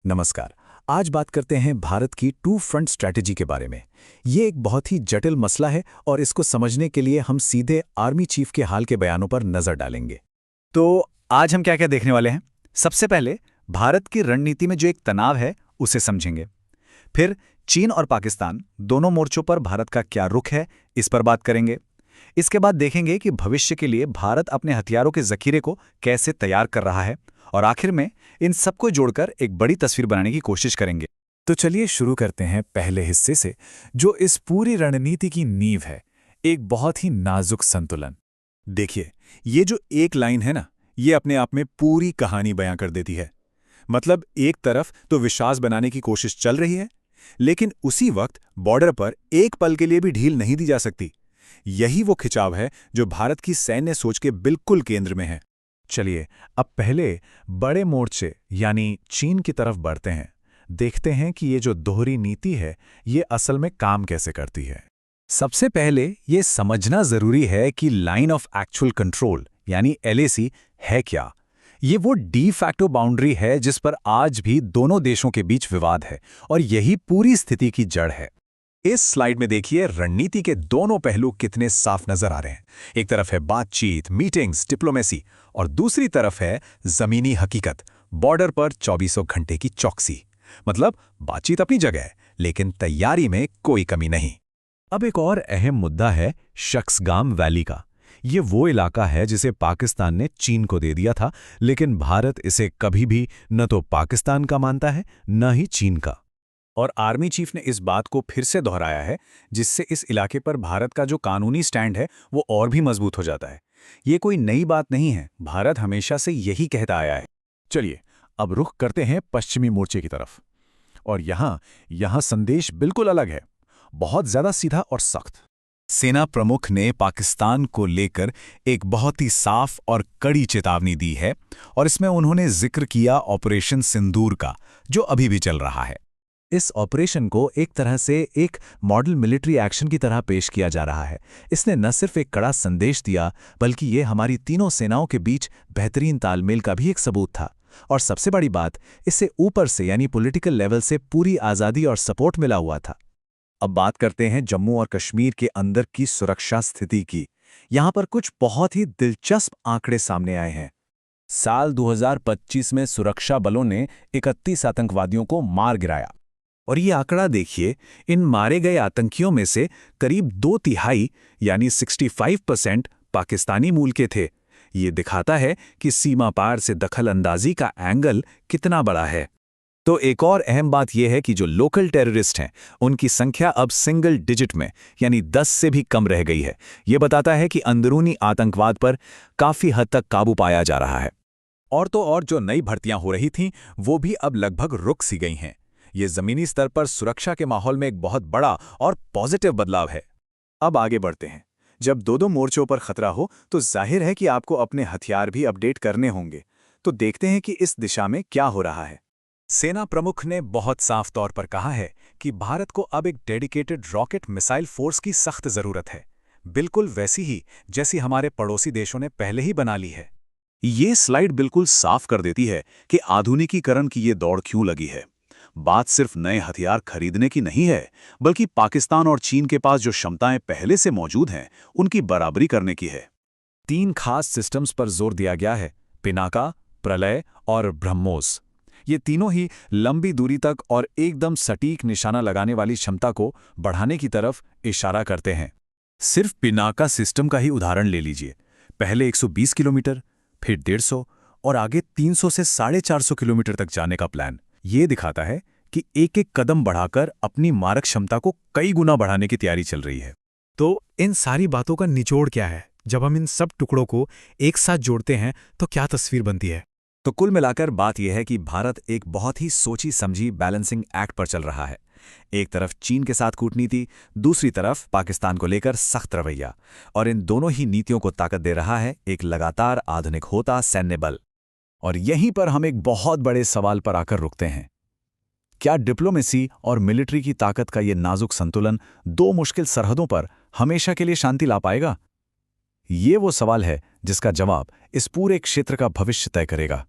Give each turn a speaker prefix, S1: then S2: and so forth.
S1: नमस्कार। आज बात करते हैं भारत की टू फ्रंट स्ट्रैटेजी के बारे में। ये एक बहुत ही जटिल मसला है और इसको समझने के लिए हम सीधे आर्मी चीफ के हाल के बयानों पर नजर डालेंगे।
S2: तो आज हम क्या क्या देखने वाले हैं। सबसे पहले भारत की रणनीति में जो एक तनाव है उसे समझेंगे। फिर चीन और पाकिस्तान दोनों मोर्चों पर भारत का क्या रुख है, इस पर बात करेंगे। इसके बाद देखेंगे कि भविष्य के लिए भारत अपने हथियारों के जखीरे को कैसे तैयार कर रहा है, और आखिर में इन सबको जोड़कर एक बड़ी तस्वीर बनाने की कोशिश करेंगे।
S1: तो चलिए शुरू करते हैं पहले हिस्से से, जो इस पूरी रणनीति की नींव है, एक बहुत ही नाजुक संतुलन।
S3: देखिए, ये जो एक लाइन है ना, ये अपने आप में पूरी कहानी बयां कर देती है। मतलब एक तरफ तो विश्वास बनाने की कोशिश चल रही है, लेकिन उसी वक्त बॉर्डर पर एक पल के लिए भी ढील नहीं दी जा सकती। यही वो खिंचाव है जो भारत की सैन्य सोच के बिल्कुल केंद्र में है।
S1: चलिए अब पहले बड़े मोर्चे यानी चीन की तरफ बढ़ते हैं। देखते हैं कि ये जो दोहरी नीति है, ये असल में काम कैसे करती है। सबसे पहले ये समझना जरूरी है कि लाइन ऑफ एक्चुअल कंट्रोल यानी एलएसी है क्या। ये वो डी फैक्टो बाउंड्री है जिस पर आज भी दोनों देशों के बीच विवाद है, और यही पूरी स्थिति की जड़ है। इस स्लाइड में देखिए रणनीति के दोनों पहलू कितने साफ नजर आ रहे हैं। एक तरफ है बातचीत, मीटिंग्स, डिप्लोमेसी, और दूसरी तरफ है जमीनी हकीकत, बॉर्डर पर 24 घंटे की चौकसी। मतलब बातचीत अपनी जगह है, लेकिन तैयारी में कोई कमी नहीं। अब एक और अहम मुद्दा है शक्सगाम वैली का। ये वो इलाका है जिसे पाकिस्तान ने चीन को दे दिया था, लेकिन भारत इसे कभी भी न तो पाकिस्तान का मानता है, न ही चीन का। और आर्मी चीफ ने इस बात को फिर से दोहराया है, जिससे इस इलाके पर भारत का जो कानूनी स्टैंड है वो और भी मजबूत हो जाता है। ये कोई नई बात नहीं है, भारत हमेशा से यही कहता आया है। चलिए अब रुख करते हैं पश्चिमी मोर्चे की तरफ, और यहाँ संदेश बिल्कुल अलग है, बहुत ज्यादा सीधा और सख्त। सेना प्रमुख ने पाकिस्तान को लेकर एक बहुत ही साफ और कड़ी चेतावनी दी है, और इसमें उन्होंने जिक्र किया ऑपरेशन सिंदूर का, जो अभी भी चल रहा है। इस ऑपरेशन को एक तरह से एक मॉडल मिलिट्री एक्शन की तरह पेश किया जा रहा है। इसने न सिर्फ एक कड़ा संदेश दिया, बल्कि ये हमारी तीनों सेनाओं के बीच बेहतरीन तालमेल का भी एक सबूत था। और सबसे बड़ी बात, इससे ऊपर से यानी पॉलिटिकल लेवल से पूरी आज़ादी और सपोर्ट मिला हुआ था। अब बात करते हैं जम्मू और कश्मीर के अंदर की सुरक्षा स्थिति की। यहाँ पर कुछ बहुत ही दिलचस्प आंकड़े सामने आए हैं। साल 2025 में सुरक्षा बलों ने 31 आतंकवादियों को मार गिराया, और ये आंकड़ा देखिए, इन मारे गए आतंकियों में से करीब 2/3 यानी 65% पाकिस्तानी मूल के थे। ये दिखाता है कि सीमा पार से दखल अंदाजी का एंगल कितना बड़ा है। तो एक और अहम बात यह है कि जो लोकल टेररिस्ट हैं, उनकी संख्या अब सिंगल डिजिट में यानी 10 से भी कम रह गई है। ये बताता है कि अंदरूनी आतंकवाद पर काफी हद तक काबू पाया जा रहा है। और तो और जो नई भर्तियां हो रही थीं, वो भी अब लगभग रुक सी गई हैं। ये जमीनी स्तर पर सुरक्षा के माहौल में एक बहुत बड़ा और पॉजिटिव बदलाव है। अब आगे बढ़ते हैं। जब दो मोर्चों पर खतरा हो, तो जाहिर है कि आपको अपने हथियार भी अपडेट करने होंगे। तो देखते हैं कि इस दिशा में क्या हो रहा है। सेना प्रमुख ने बहुत साफ तौर पर कहा है कि भारत को अब एक डेडिकेटेड रॉकेट मिसाइल फोर्स की सख्त जरूरत है, बिल्कुल वैसी ही जैसी हमारे पड़ोसी देशों ने पहले ही बना ली है। ये स्लाइड बिल्कुल साफ कर देती है कि आधुनिकीकरण की ये दौड़ क्यों लगी है। बात सिर्फ नए हथियार खरीदने की नहीं है, बल्कि पाकिस्तान और चीन के पास जो क्षमताएं पहले से मौजूद हैं, उनकी बराबरी करने की है। 3 खास सिस्टम्स पर जोर दिया गया है: पिनाका, प्रलय और ब्रह्मोस। ये तीनों ही लंबी दूरी तक और एकदम सटीक निशाना लगाने वाली क्षमता को बढ़ाने की तरफ इशारा करते हैं। सिर्फ पिनाका सिस्टम का ही उदाहरण ले लीजिए। पहले 120 किलोमीटर, फिर 150 और आगे 300 से 450 किलोमीटर तक जाने का प्लान। ये दिखाता है कि एक एक कदम बढ़ाकर अपनी मारक क्षमता को कई गुना बढ़ाने की तैयारी चल रही है। तो इन सारी बातों का निचोड़ क्या है? जब हम इन सब टुकड़ों को एक साथ जोड़ते हैं तो क्या तस्वीर बनती है? तो कुल मिलाकर बात यह है कि भारत एक बहुत ही सोची समझी बैलेंसिंग एक्ट पर चल रहा है। एक तरफ चीन के साथ कूटनीति, दूसरी तरफ पाकिस्तान को लेकर सख्त रवैया, और इन दोनों ही नीतियों को ताकत दे रहा है एक लगातार आधुनिक होता सैन्य बल। और यहीं पर हम एक बहुत बड़े सवाल पर आकर रुकते हैं। क्या डिप्लोमेसी और मिलिट्री की ताकत का ये नाजुक संतुलन 2 मुश्किल सरहदों पर हमेशा के लिए शांति ला पाएगा? ये वो सवाल है जिसका जवाब इस पूरे क्षेत्र का भविष्य तय करेगा।